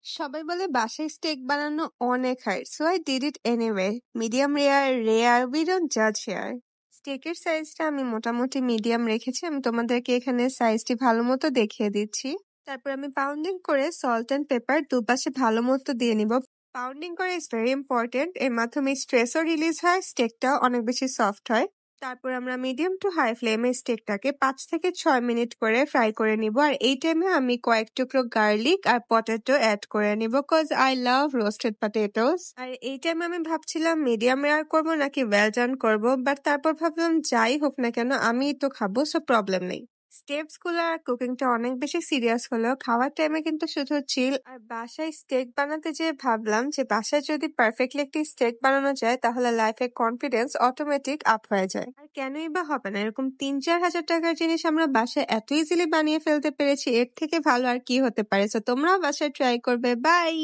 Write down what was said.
সবাই বলে বাসায় স্টেক বানানো অনেক hard, so I did it anyway. Medium rare, rare, we don't জাজ হিয়ার। স্টেকের সাইজটা আমি মোটামুটি মিডিয়াম রেখেছি, আমি তোমাদেরকে এখানে সাইজটি ভালো মতো দেখিয়ে দিচ্ছি। তারপর আমি পাউন্ডিং করে সল্ট এন্ড পেপার দুপাশে ভালো মতো দিয়ে নিব। পাউন্ডিং করা ইজ ভেরি ইম্পর্টেন্ট, এর মাধ্যমে স্ট্রেসও রিলিজ হয়, স্টেকটাও অনেক বেশি সফট হয়। তারপর আমরা মিডিয়াম টু হাই ফ্লেমে স্টেকটাকে 5 থেকে 6 মিনিট করে ফ্রাই করে নিব। আর এই টাইমে আমি কয়েক টুকরো গার্লিক আর পটেটো অ্যাড করে নিব, cause I love roasted potatoes. আর এই টাইমে আমি ভাবছিলাম মিডিয়াম রেয়ার করব নাকি ওয়েল ডান করব, বাট তারপর ভাবলাম যাই হোক না কেন আমি তো খাবো, সো প্রবলেম নেই। স্টেপস গুলো আর কুকিংটা অনেক বেশি সিরিয়াস হলেও খাওয়ার টাইমে কিন্তু শুধু চিল। আর বাসায় স্টেক বানাতে যেয়ে ভাবলাম যে বাসায় যদি পারফেক্টলি একটি স্টেক বানানো যায় তাহলে লাইফে কনফিডেন্স অটোমেটিক আপ হয়ে যায়। আর কেনই বা হবে না, এরকম 3-4 হাজার টাকার জিনিস আমরা বাসায় এত ইজিলি বানিয়ে ফেলতে পেরেছি, এর থেকে ভালো আর কি হতে পারে। সো তোমরাও বাসায় ট্রাই করবে। বাই।